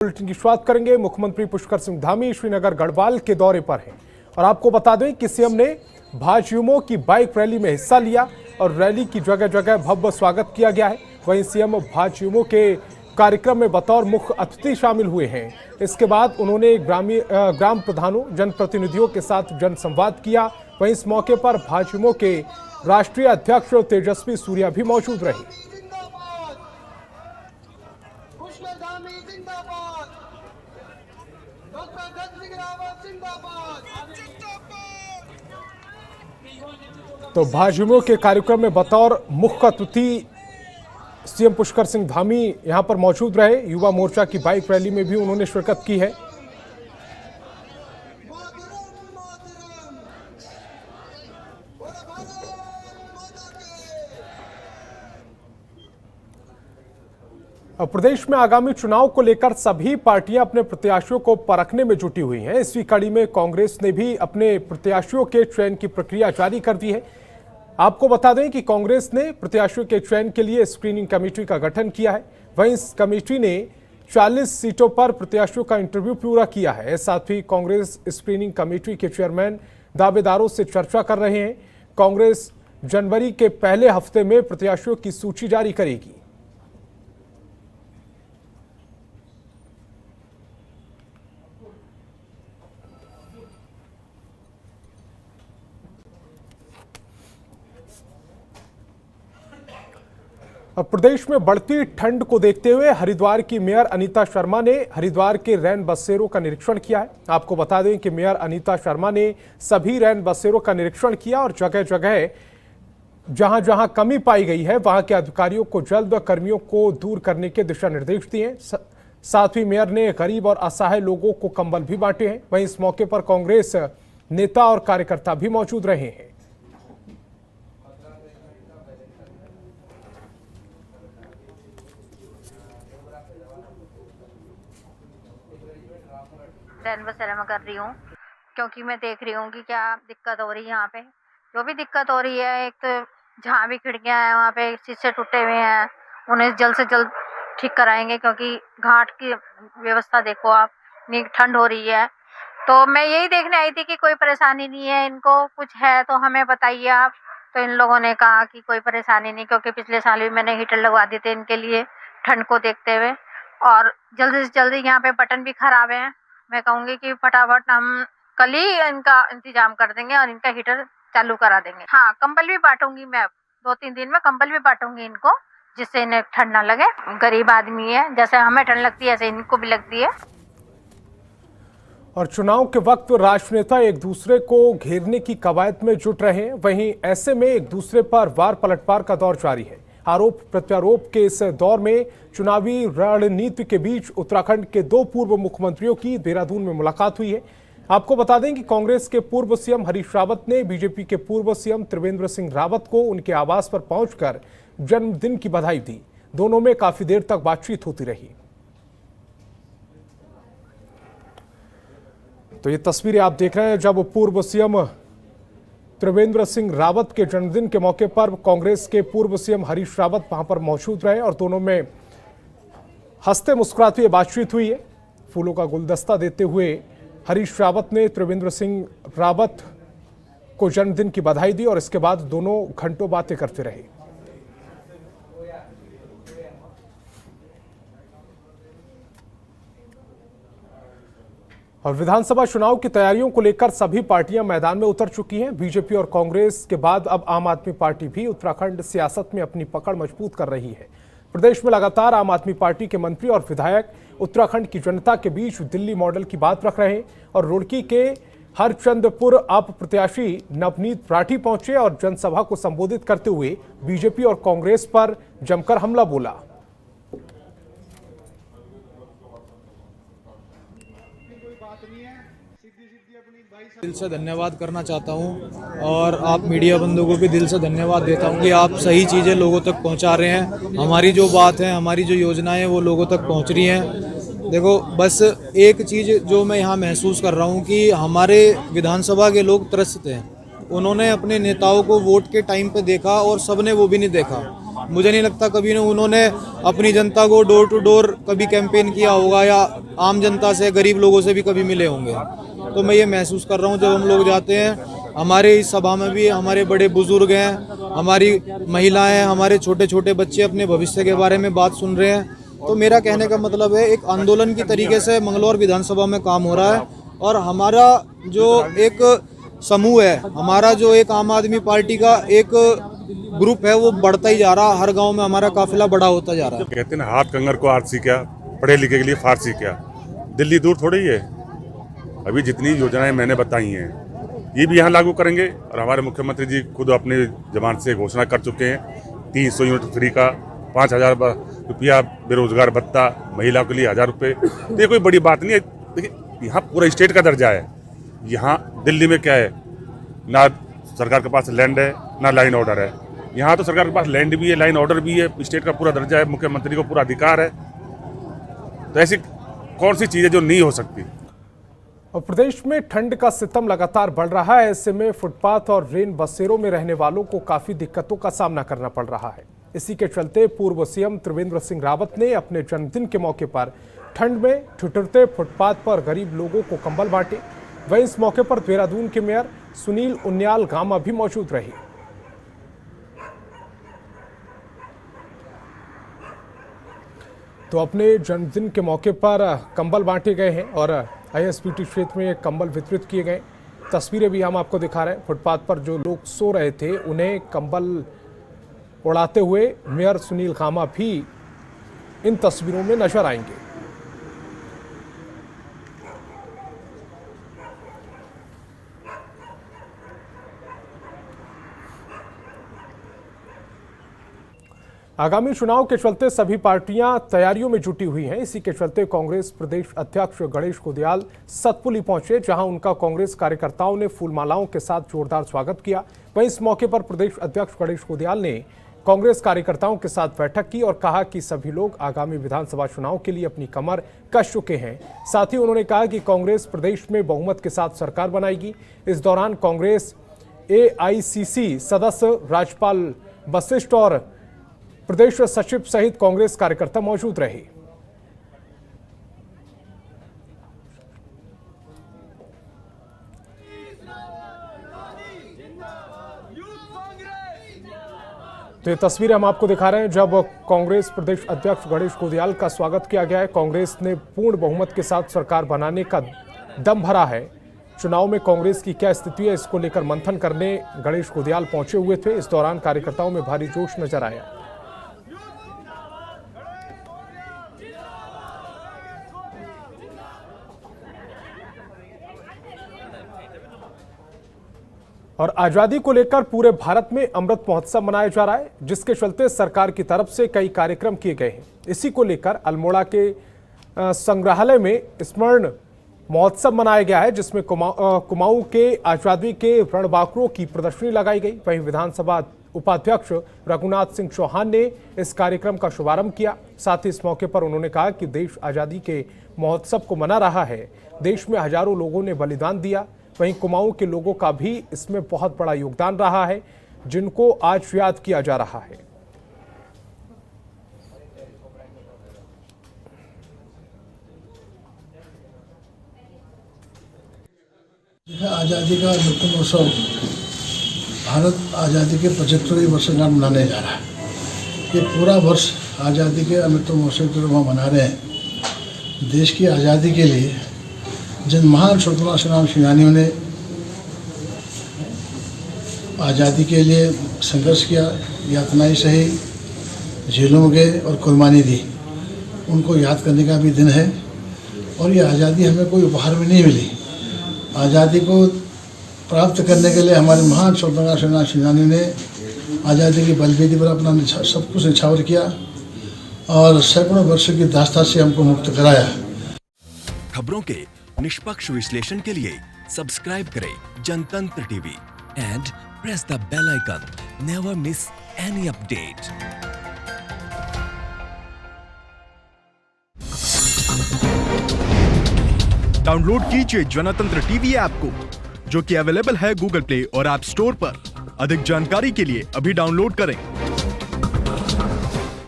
Bulletin की शुरुआत करेंगे। मुख्यमंत्री पुष्कर सिंह धामी श्रीनगर गढ़वाल के दौरे पर हैं और आपको बता दें कि सीएम ने भाजयुमो की बाइक रैली में हिस्सा लिया और रैली की जगह जगह भव्य स्वागत किया गया है। वहीं सीएम भाजयुमो के कार्यक्रम में बतौर मुख्य अतिथि शामिल हुए हैं। इसके बाद उन्होंने ग्राम प्रधानों जनप्रतिनिधियों के साथ जनसंवाद किया। वहीं इस मौके पर भाजयुमो के राष्ट्रीय अध्यक्ष तेजस्वी सूर्या भी मौजूद रहे। तो भाजयुमो के कार्यक्रम में बतौर मुख्य अतिथि सीएम पुष्कर सिंह धामी यहां पर मौजूद रहे। युवा मोर्चा की बाइक रैली में भी उन्होंने शिरकत की है। अब प्रदेश में आगामी चुनाव को लेकर सभी पार्टियां अपने प्रत्याशियों को परखने में जुटी हुई हैं। इसी कड़ी में कांग्रेस ने भी अपने प्रत्याशियों के चयन की प्रक्रिया जारी कर दी है। आपको बता दें कि कांग्रेस ने प्रत्याशियों के चयन के लिए स्क्रीनिंग कमेटी का गठन किया है। वहीं इस कमेटी ने 40 सीटों पर प्रत्याशियों का इंटरव्यू पूरा किया है। साथ ही कांग्रेस स्क्रीनिंग कमेटी के चेयरमैन दावेदारों से चर्चा कर रहे हैं। कांग्रेस जनवरी के पहले हफ्ते में प्रत्याशियों की सूची जारी करेगी। अब प्रदेश में बढ़ती ठंड को देखते हुए हरिद्वार की मेयर अनीता शर्मा ने हरिद्वार के रैन बसेरों का निरीक्षण किया है। आपको बता दें कि मेयर अनीता शर्मा ने सभी रैन बसेरों का निरीक्षण किया और जगह जगह जहां जहां कमी पाई गई है वहां के अधिकारियों को जल्द कर्मियों को दूर करने के दिशा निर्देश दिए। साथ ही मेयर ने गरीब और असहाय लोगों को कंबल भी बांटे हैं। वहीं इस मौके पर कांग्रेस नेता और कार्यकर्ता भी मौजूद रहे हैं। रैन बसेरा में कर रही हूँ क्योंकि मैं देख रही हूँ कि क्या दिक्कत हो रही है। यहाँ पे जो भी दिक्कत हो रही है, एक तो जहाँ भी खिड़कियाँ हैं वहाँ पे शीशे टूटे हुए हैं, उन्हें जल्द से जल्द ठीक कराएंगे क्योंकि घाट की व्यवस्था देखो आप, इतनी ठंड हो रही है। तो मैं यही देखने आई थी कि कोई परेशानी नहीं है, इनको कुछ है तो हमें बताइए आप। तो इन लोगों ने कहा कि कोई परेशानी नहीं, क्योंकि पिछले साल भी मैंने हीटर लगवा दिए थे इनके लिए ठंड को देखते हुए। और जल्दी से जल्दी यहाँ पे बटन भी खराब है। मैं कहूँगी कि फटाफट हम कल ही इनका इंतजाम कर देंगे और इनका हीटर चालू करा देंगे। हाँ, कंबल भी बांटूंगी मैं, 2-3 दिन में कंबल भी बांटूंगी इनको, जिससे इन्हें ठंड ना लगे। गरीब आदमी है, जैसे हमें ठंड लगती है ऐसे इनको भी लगती है। और चुनाव के वक्त राजनेता एक दूसरे को घेरने की कवायद में जुट रहे हैं। वहीं ऐसे में एक दूसरे पर वार पलटवार का दौर जारी है। आरोप प्रत्यारोप के इस दौर में चुनावी रणनीति के बीच उत्तराखंड के 2 पूर्व मुख्यमंत्रियों की देहरादून में मुलाकात हुई है। आपको बता दें कि कांग्रेस के पूर्व सीएम हरीश रावत ने बीजेपी के पूर्व सीएम त्रिवेंद्र सिंह रावत को उनके आवास पर पहुंचकर जन्मदिन की बधाई दी। दोनों में काफी देर तक बातचीत होती रही। तो ये तस्वीरें आप देख रहे हैं जब पूर्व सीएम त्रिवेंद्र सिंह रावत के जन्मदिन के मौके पर कांग्रेस के पूर्व सीएम हरीश रावत वहां पर मौजूद रहे और दोनों में हंसते मुस्कुराते बातचीत हुई है। फूलों का गुलदस्ता देते हुए हरीश रावत ने त्रिवेंद्र सिंह रावत को जन्मदिन की बधाई दी और इसके बाद दोनों घंटों बातें करते रहे। और विधानसभा चुनाव की तैयारियों को लेकर सभी पार्टियां मैदान में उतर चुकी हैं। बीजेपी और कांग्रेस के बाद अब आम आदमी पार्टी भी उत्तराखंड सियासत में अपनी पकड़ मजबूत कर रही है। प्रदेश में लगातार आम आदमी पार्टी के मंत्री और विधायक उत्तराखंड की जनता के बीच दिल्ली मॉडल की बात रख रहे हैं और रुड़की के हरचंदपुर आप प्रत्याशी नवनीत राठी पहुंचे और जनसभा को संबोधित करते हुए बीजेपी और कांग्रेस पर जमकर हमला बोला। दिल से धन्यवाद करना चाहता हूं और आप मीडिया बंधुओं को भी दिल से धन्यवाद देता हूं कि आप सही चीज़ें लोगों तक पहुंचा रहे हैं। हमारी जो बात है, हमारी जो योजनाएं हैं वो लोगों तक पहुंच रही हैं। देखो, बस एक चीज़ जो मैं यहाँ महसूस कर रहा हूँ कि हमारे विधानसभा के लोग त्रस्त हैं। उन्होंने अपने नेताओं को वोट के टाइम पे देखा और सबने वो भी नहीं देखा। मुझे नहीं लगता कभी उन्होंने अपनी जनता को डोर टू डोर कभी कैंपेन किया होगा या आम जनता से, गरीब लोगों से भी कभी मिले होंगे। तो मैं ये महसूस कर रहा हूँ जब हम लोग जाते हैं, हमारे इस सभा में भी हमारे बड़े बुजुर्ग हैं, हमारी महिलाएं, हमारे छोटे छोटे बच्चे अपने भविष्य के बारे में बात सुन रहे हैं। तो मेरा कहने का मतलब है, एक आंदोलन की तरीके से मंगलौर विधानसभा में काम हो रहा है और हमारा जो एक समूह है, हमारा जो एक आम आदमी पार्टी का एक ग्रुप है, वो बढ़ता ही जा रहा है। हर गांव में हमारा काफिला बड़ा होता जा रहा है। कहते हैं हाथ कंगर को आरसी क्या, पढ़े लिखे के लिए फारसी क्या। दिल्ली दूर थोड़ी है। अभी जितनी योजनाएं मैंने बताई हैं ये भी यहाँ लागू करेंगे और हमारे मुख्यमंत्री जी खुद अपने जबान से घोषणा कर चुके हैं 300 यूनिट फ्री का, 5,000 रुपया बेरोजगार भत्ता, महिलाओं के लिए 1,000 रुपये। ये कोई बड़ी बात नहीं है। देखिए यहाँ पूरा स्टेट का दर्जा है। यहाँ दिल्ली में क्या है, ना सरकार के पास लैंड है ना लाइन ऑर्डर है। यहाँ तो सरकार के पास लैंड भी है, लाइन ऑर्डर भी है, स्टेट का पूरा दर्जा है, मुख्यमंत्री को पूरा अधिकार है। तो ऐसी कौन सी चीज़ है जो नहीं हो सकती। और प्रदेश में ठंड का सितम लगातार बढ़ रहा है। ऐसे में फुटपाथ और रेन बसेरों में रहने वालों को काफी दिक्कतों का सामना करना पड़ रहा है। इसी के चलते पूर्व सीएम त्रिवेंद्र सिंह रावत ने अपने जन्मदिन के मौके पर ठंड में ठिठुरते फुटपाथ पर गरीब लोगों को कंबल बांटे। वहीं इस मौके पर देहरादून के मेयर सुनील उनियाल गामा भी मौजूद रहे। तो अपने जन्मदिन के मौके पर कंबल बांटे गए हैं और आईएसबीटी क्षेत्र में कंबल वितरित किए गए। तस्वीरें भी हम आपको दिखा रहे हैं। फुटपाथ पर जो लोग सो रहे थे उन्हें कंबल उड़ाते हुए मेयर सुनील गामा भी इन तस्वीरों में नजर आएंगे। आगामी चुनाव के चलते सभी पार्टियां तैयारियों में जुटी हुई हैं। इसी के चलते कांग्रेस प्रदेश अध्यक्ष गणेश कुदियाल सतपुली पहुंचे, जहां उनका कांग्रेस कार्यकर्ताओं ने फूलमालाओं के साथ जोरदार स्वागत किया। वहीं इस मौके पर प्रदेश अध्यक्ष गणेश कुदियाल ने कांग्रेस कार्यकर्ताओं के साथ बैठक की और कहा कि सभी लोग आगामी विधानसभा चुनाव के लिए अपनी कमर कस चुके हैं। साथ ही उन्होंने कहा कि कांग्रेस प्रदेश में बहुमत के साथ सरकार बनाएगी। इस दौरान कांग्रेस एआईसीसी सदस्य, राज्यपाल वशिष्ठ और प्रदेश सचिव सहित कांग्रेस कार्यकर्ता मौजूद रहे। तो ये तस्वीरें हम आपको दिखा रहे हैं जब कांग्रेस प्रदेश अध्यक्ष गणेश कुदियाल का स्वागत किया गया है। कांग्रेस ने पूर्ण बहुमत के साथ सरकार बनाने का दम भरा है। चुनाव में कांग्रेस की क्या स्थिति है, इसको लेकर मंथन करने गणेश कुदियाल पहुंचे हुए थे। इस दौरान कार्यकर्ताओं में भारी जोश नजर आया। और आजादी को लेकर पूरे भारत में अमृत महोत्सव मनाया जा रहा है, जिसके चलते सरकार की तरफ से कई कार्यक्रम किए गए हैं। इसी को लेकर अल्मोड़ा के संग्रहालय में स्मरण महोत्सव मनाया गया है, जिसमें कुमाऊं के आजादी के रणबांकुरों की प्रदर्शनी लगाई गई। वहीं विधानसभा उपाध्यक्ष रघुनाथ सिंह चौहान ने इस कार्यक्रम का शुभारंभ किया। साथ ही इस मौके पर उन्होंने कहा कि देश आजादी के महोत्सव को मना रहा है। देश में हजारों लोगों ने बलिदान दिया। वहीं कुमाऊं के लोगों का भी इसमें बहुत बड़ा योगदान रहा है, जिनको आज याद किया जा रहा है। आज़ादी का अमृत महोत्सव भारत आज़ादी के 75वें वर्षगांठ मनाने जा रहा है। ये पूरा वर्ष आज़ादी के अमृत महोत्सव के रूप में मना रहे हैं। देश की आज़ादी के लिए जिन महान स्वतंत्रता सेनानियों ने आज़ादी के लिए संघर्ष किया, यातनाएं सही, जेलों में गए और कुर्बानी दी, उनको याद करने का भी दिन है। और ये आज़ादी हमें कोई उपहार में नहीं मिली। आज़ादी को प्राप्त करने के लिए हमारे महान स्वतंत्रता सेनानियों ने आज़ादी की बलवेदी पर अपना सब कुछ निछावर किया और सैकड़ों वर्षों की दास्तान से हमको मुक्त कराया। खबरों के निष्पक्ष विश्लेषण के लिए सब्सक्राइब करें Jantantra TV and press the bell icon. Never miss any update. Download कीजिए जनतंत्र टीवी ऐप को, जो कि अवेलेबल है गूगल प्ले और ऐप स्टोर पर। अधिक जानकारी के लिए अभी डाउनलोड करें।